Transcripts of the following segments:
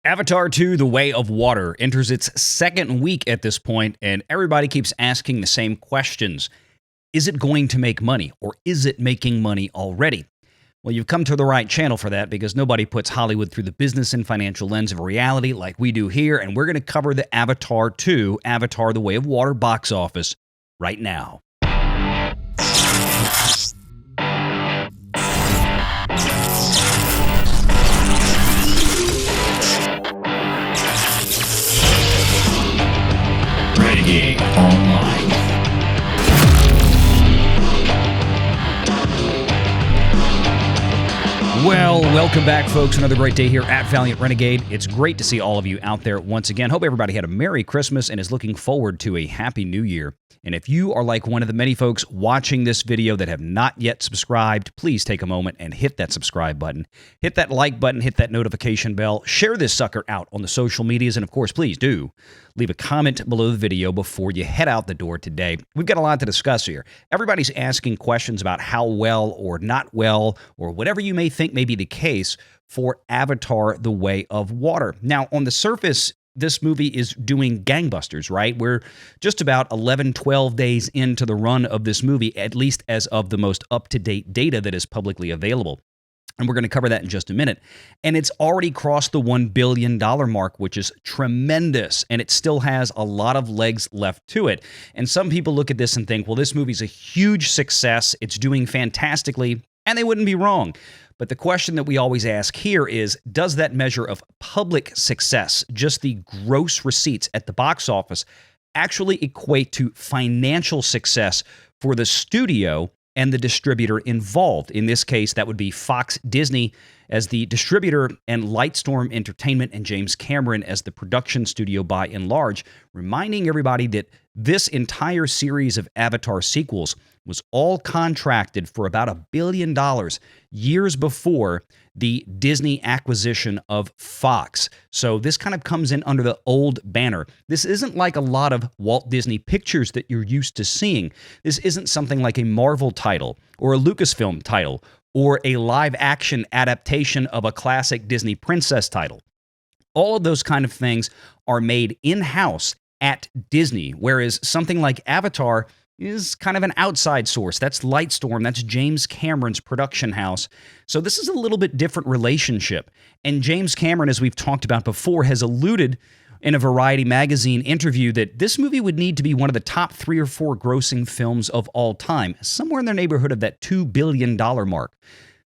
Avatar 2: The Way of Water enters its second week at this point, and everybody keeps asking the same questions. Is it going to make money, or is it making money already? Well, you've come to the right channel for that, because nobody puts Hollywood through the business and financial lens of reality like we do here, and we're going to cover the Avatar 2, Avatar: The Way of Water box office right now. RENEGADE Online. Well, welcome back, folks. Another great day here at Valiant Renegade. It's great to see all of you out there once again. Hope everybody had a Merry Christmas and is looking forward to a Happy New Year. And if you are like one of the many folks watching this video that have not yet subscribed, please take a moment and hit that subscribe button. Hit that like button, hit that notification bell, share this sucker out on the social medias, and of course, please do leave a comment below the video before you head out the door today. We've got a lot to discuss here. Everybody's asking questions about how well or not well, or whatever you may think may be the case for Avatar: The Way of Water. Now, on the surface, this movie is doing gangbusters, right? We're just about 11, 12 days into the run of this movie, at least as of the most up-to-date data that is publicly available. And we're going to cover that in just a minute. And it's already crossed the $1 billion mark, which is tremendous. And it still has a lot of legs left to it. And some people look at this and think, well, this movie's a huge success. It's doing fantastically. And they wouldn't be wrong. But the question that we always ask here is, does that measure of public success, just the gross receipts at the box office, actually equate to financial success for the studio and the distributor involved? In this case, that would be Fox Disney as the distributor and Lightstorm Entertainment and James Cameron as the production studio by and large, reminding everybody that this entire series of Avatar sequels was all contracted for about $1 billion years before the Disney acquisition of Fox. So this kind of comes in under the old banner. This isn't like a lot of Walt Disney Pictures that you're used to seeing. This isn't something like a Marvel title or a Lucasfilm title or a live-action adaptation of a classic Disney princess title. All of those kind of things are made in-house at Disney, whereas something like Avatar is kind of an outside source. That's Lightstorm. That's James Cameron's production house. So this is a little bit different relationship. And James Cameron, as we've talked about before, has alluded in a Variety magazine interview that this movie would need to be one of the top 3 or 4 grossing films of all time, somewhere in the neighborhood of that $2 billion mark.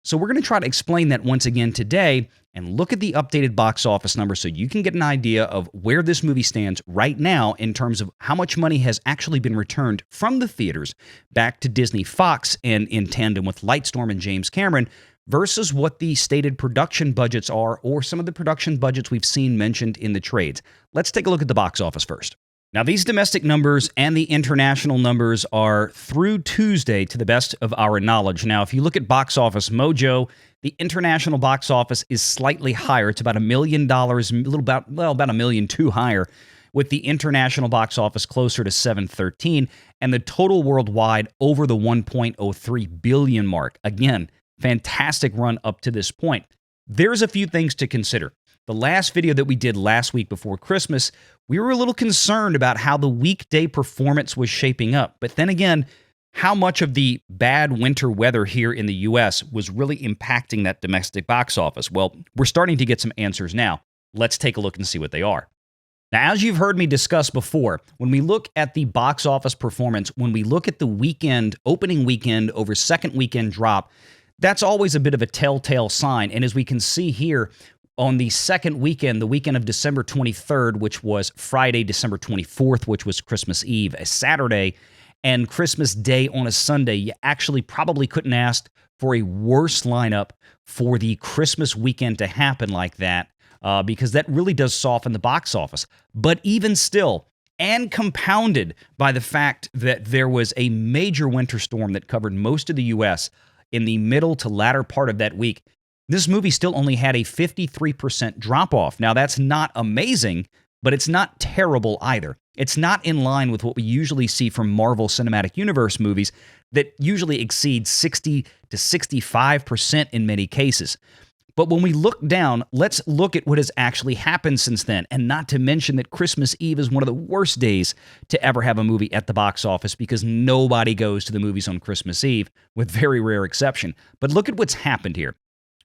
So we're going to try to explain that once again today and look at the updated box office numbers so you can get an idea of where this movie stands right now in terms of how much money has actually been returned from the theaters back to Disney Fox and in tandem with Lightstorm and James Cameron versus what the stated production budgets are or some of the production budgets we've seen mentioned in the trades. Let's take a look at the box office first. Now, these domestic numbers and the international numbers are through Tuesday to the best of our knowledge. Now, if you look at Box Office Mojo, the international box office is slightly higher. It's about $1 million, about $1.2 million higher, with the international box office closer to $713, and the total worldwide over the $1.03 billion mark. Again, fantastic run up to this point. There's a few things to consider. The last video that we did last week before Christmas, we were a little concerned about how the weekday performance was shaping up. But then again, how much of the bad winter weather here in the U.S. was really impacting that domestic box office? Well, we're starting to get some answers now. Let's take a look and see what they are. Now, as you've heard me discuss before, when we look at the box office performance, when we look at the weekend, opening weekend over second weekend drop, that's always a bit of a telltale sign. And as we can see here, on the second weekend, the weekend of December 23rd, which was Friday, December 24th, which was Christmas Eve, a Saturday, and Christmas Day on a Sunday, you actually probably couldn't ask for a worse lineup for the Christmas weekend to happen like that, because that really does soften the box office. But even still, and compounded by the fact that there was a major winter storm that covered most of the U.S. in the middle to latter part of that week, this movie still only had a 53% drop-off. Now, that's not amazing, but it's not terrible either. It's not in line with what we usually see from Marvel Cinematic Universe movies that usually exceed 60 to 65% in many cases. But when we look down, let's look at what has actually happened since then. And not to mention that Christmas Eve is one of the worst days to ever have a movie at the box office because nobody goes to the movies on Christmas Eve, with very rare exception. But look at what's happened here.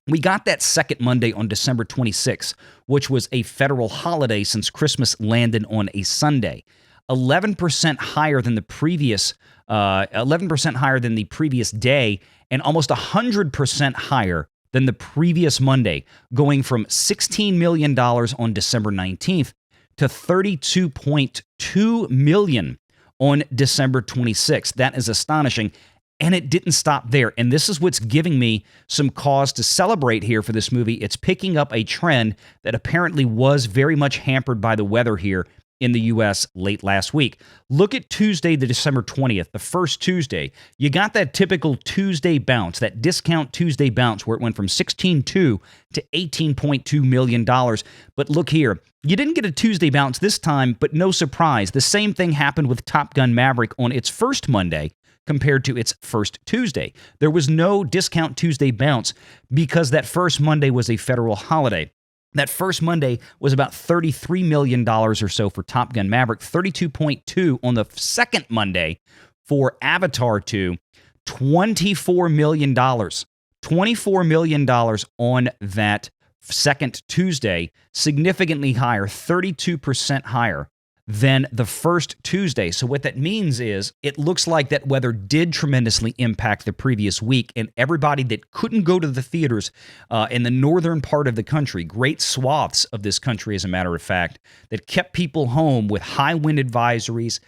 We got that second Monday on December 26th, which was a federal holiday since Christmas landed on a Sunday. 11% higher than the previous 11% higher than the previous day, and almost 100% higher than the previous Monday, going from $16 million on December 19th to $32.2 million on December 26th. That is astonishing. And it didn't stop there. And this is what's giving me some cause to celebrate here for this movie. It's picking up a trend that apparently was very much hampered by the weather here in the U.S. late last week. Look at Tuesday, the December 20th, the first Tuesday. You got that typical Tuesday bounce, that discount Tuesday bounce where it went from $16.2 to $18.2 million. But look here, you didn't get a Tuesday bounce this time, but no surprise. The same thing happened with Top Gun Maverick on its first Monday compared to its first Tuesday. There was no discount Tuesday bounce because that first Monday was a federal holiday. That first Monday was about $33 million or so for Top Gun Maverick, 32.2 on the second Monday for Avatar 2, $24 million. $24 million on that second Tuesday, significantly higher, 32% higher than the first Tuesday. So what that means is it looks like that weather did tremendously impact the previous week, and everybody that couldn't go to the theaters in the northern part of the country, great swaths of this country, as a matter of fact, that kept people home with high wind advisories,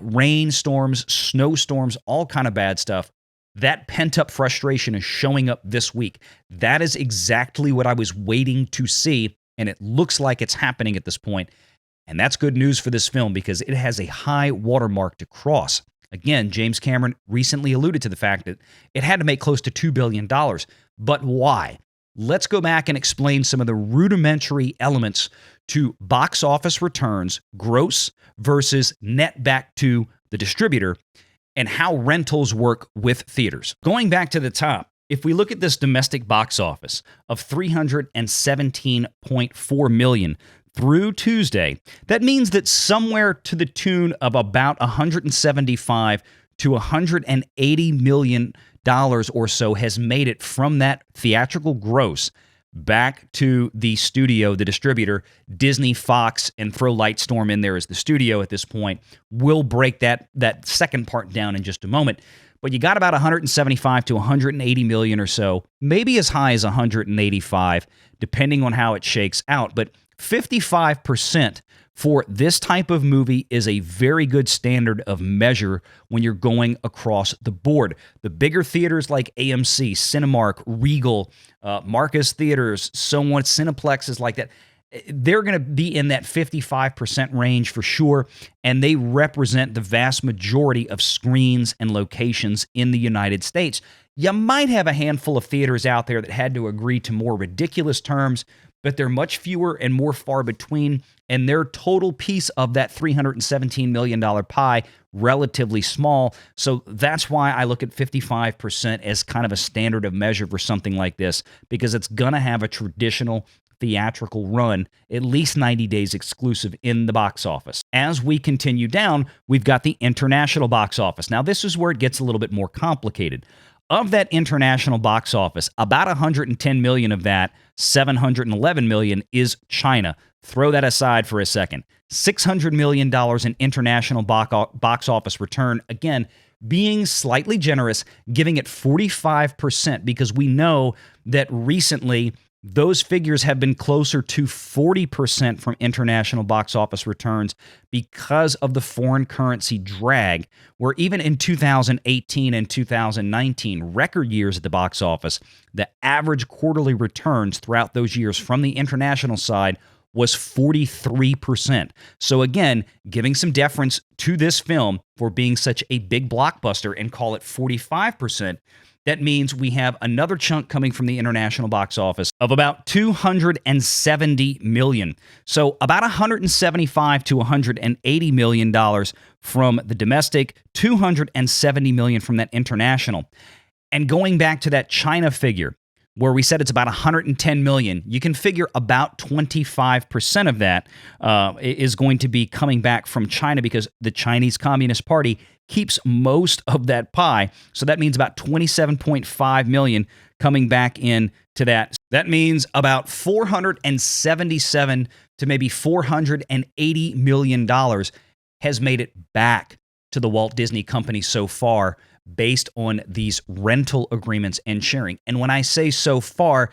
rainstorms, snowstorms, all kind of bad stuff. That pent-up frustration is showing up this week. That is exactly what I was waiting to see, and it looks like it's happening at this point. And that's good news for this film because it has a high watermark to cross. Again, James Cameron recently alluded to the fact that it had to make close to $2 billion. But why? Let's go back and explain some of the rudimentary elements to box office returns, gross versus net back to the distributor, and how rentals work with theaters. Going back to the top, if we look at this domestic box office of $317.4 million through Tuesday, that means that somewhere to the tune of about $175 to $180 million or so has made it from that theatrical gross back to the studio, the distributor. Disney, Fox, and throw Lightstorm in there as the studio at this point. We'll break that second part down in just a moment. But you got about 175 to 180 million or so, maybe as high as 185, depending on how it shakes out. But 55% for this type of movie is a very good standard of measure when you're going across the board. The bigger theaters like AMC, Cinemark, Regal, Marcus Theaters, so on, Cineplexes like that, they're going to be in that 55% range for sure, and they represent the vast majority of screens and locations in the United States. You might have a handful of theaters out there that had to agree to more ridiculous terms, but they're much fewer and more far between, and their total piece of that $317 million pie relatively small. So that's why I look at 55% as kind of a standard of measure for something like this, because it's going to have a traditional theatrical run, at least 90 days exclusive in the box office. As we continue down, we've got the international box office. Now, this is where it gets a little bit more complicated. Of that international box office, about 110 million of that, 711 million, is China. Throw that aside for a second. $600 million in international box office return. Again, being slightly generous, giving it 45%, because we know that recently those figures have been closer to 40% from international box office returns because of the foreign currency drag, where even in 2018 and 2019, record years at the box office, the average quarterly returns throughout those years from the international side was 43%. So again, giving some deference to this film for being such a big blockbuster and call it 45%, that means we have another chunk coming from the international box office of about $270 million. So about $175 to $180 million from the domestic, $270 million from that international. And going back to that China figure, where we said it's about 110 million, you can figure about 25% of that is going to be coming back from China because the Chinese Communist Party keeps most of that pie. So that means about 27.5 million coming back in to that. That means about 477 to maybe $480 million has made it back to the Walt Disney Company so far, based on these rental agreements and sharing. And when I say so far,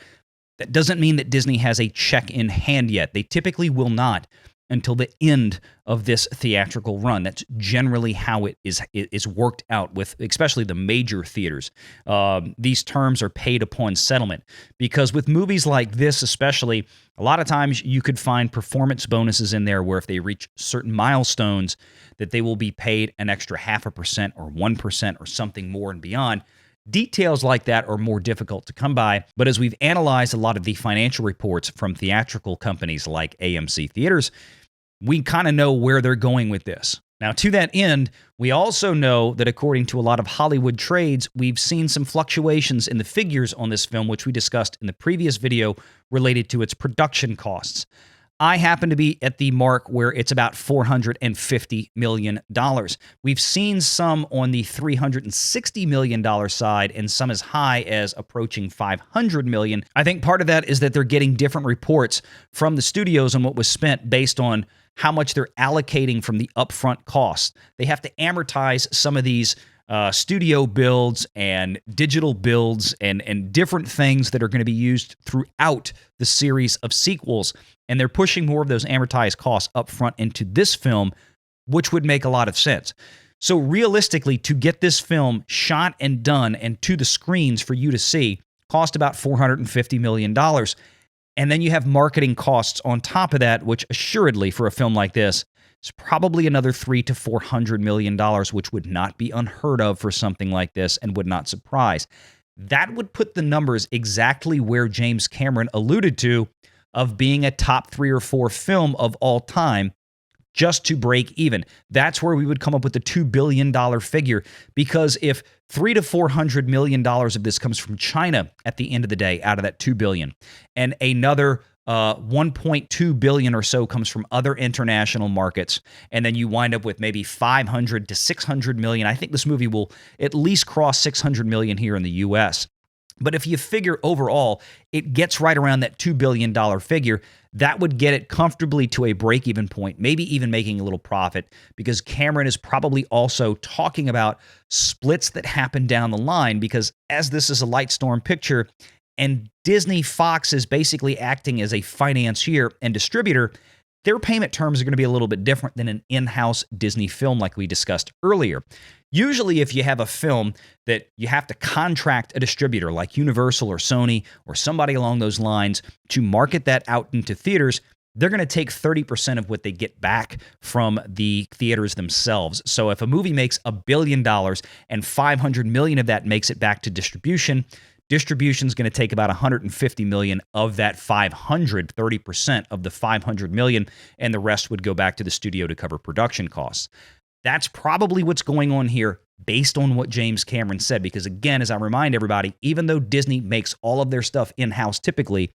that doesn't mean that Disney has a check in hand yet. They typically will not until the end of this theatrical run. That's generally how it is worked out with, especially the major theaters. These terms are paid upon settlement, because with movies like this especially, a lot of times you could find performance bonuses in there where if they reach certain milestones, that they will be paid an extra 0.5% or 1% or something more and beyond. Details like that are more difficult to come by, but as we've analyzed a lot of the financial reports from theatrical companies like AMC Theaters, we kind of know where they're going with this. Now, to that end, we also know that according to a lot of Hollywood trades, we've seen some fluctuations in the figures on this film, which we discussed in the previous video related to its production costs. I happen to be at the mark where it's about $450 million. We've seen some on the $360 million side and some as high as approaching $500 million. I think part of that is that they're getting different reports from the studios on what was spent based on how much they're allocating from the upfront costs. They have to amortize some of these studio builds and digital builds and different things that are going to be used throughout the series of sequels. And they're pushing more of those amortized costs up front into this film, which would make a lot of sense. So realistically, to get this film shot and done and to the screens for you to see cost about $450 million. And then you have marketing costs on top of that, which assuredly for a film like this is probably another $300 to $400 million, which would not be unheard of for something like this and would not surprise. That would put the numbers exactly where James Cameron alluded to of being a top 3 or 4 film of all time just to break even. That's where we would come up with the $2 billion figure, because if $300 to $400 million of this comes from China at the end of the day out of that $2 billion, and another 1.2 billion or so comes from other international markets, and then you wind up with maybe 500 to 600 million. I think this movie will at least cross 600 million here in the US. But if you figure overall, it gets right around that $2 billion figure. That would get it comfortably to a break-even point, maybe even making a little profit, because Cameron is probably also talking about splits that happen down the line, because as this is a Lightstorm picture, and Disney Fox is basically acting as a financier and distributor, their payment terms are going to be a little bit different than an in-house Disney film like we discussed earlier. Usually, if you have a film that you have to contract a distributor like Universal or Sony or somebody along those lines to market that out into theaters, they're going to take 30% of what they get back from the theaters themselves. So if a movie makes $1 billion and $500 million of that makes it back to distribution, distribution is going to take about $150 million of that 30% of the $500 million, and the rest would go back to the studio to cover production costs. That's probably what's going on here based on what James Cameron said, because again, as I remind everybody, even though Disney makes all of their stuff in-house typically,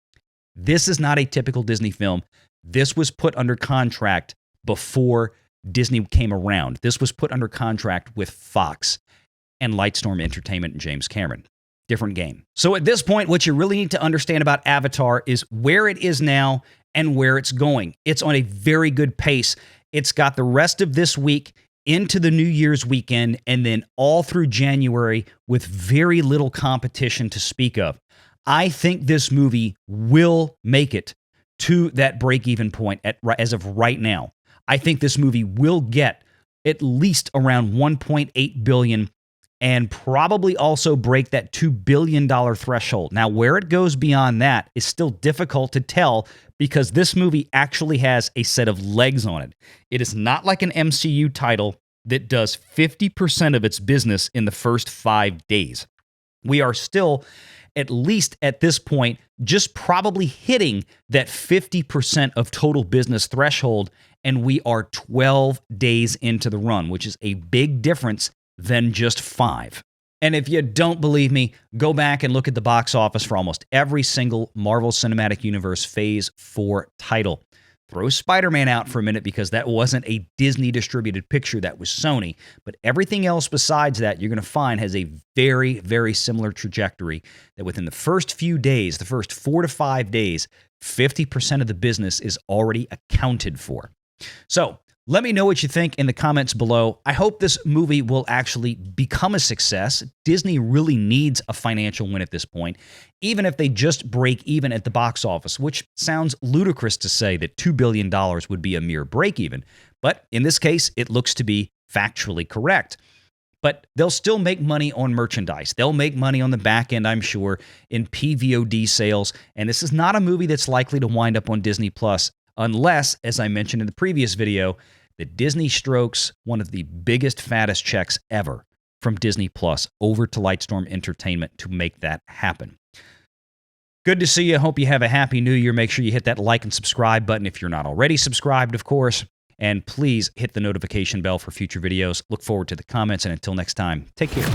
this is not a typical Disney film. This was put under contract before Disney came around. This was put under contract with Fox and Lightstorm Entertainment and James Cameron. Different game. So at this point, what you really need to understand about Avatar is where it is now and where it's going. It's on a very good pace. It's got the rest of this week into the New Year's weekend, and then all through January with very little competition to speak of. I think this movie will make it to that break-even point as of right now. I think this movie will get at least around $1.8 billion and probably also break that $2 billion threshold. Now, where it goes beyond that is still difficult to tell, because this movie actually has a set of legs on it. It is not like an MCU title that does 50% of its business in the first 5 days. We are still, at least at this point, just probably hitting that 50% of total business threshold, and we are 12 days into the run, which is a big difference than just 5. And if you don't believe me, go back and look at the box office for almost every single Marvel Cinematic Universe Phase 4 title. Throw Spider-Man out for a minute because that wasn't a Disney-distributed picture, that was Sony. But everything else besides that, you're going to find has a very, very similar trajectory, that within the first few days, the first 4 to 5 days, 50% of the business is already accounted for. So, let me know what you think in the comments below. I hope this movie will actually become a success. Disney really needs a financial win at this point, even if they just break even at the box office, which sounds ludicrous to say that $2 billion would be a mere break even. But in this case, it looks to be factually correct. But they'll still make money on merchandise. They'll make money on the back end, I'm sure, in PVOD sales. And this is not a movie that's likely to wind up on Disney Plus, unless, as I mentioned in the previous video, that Disney strokes one of the biggest, fattest checks ever from Disney Plus over to Lightstorm Entertainment to make that happen. Good to see you. Hope you have a happy new year. Make sure you hit that like and subscribe button if you're not already subscribed, of course. And please hit the notification bell for future videos. Look forward to the comments, and until next time, take care.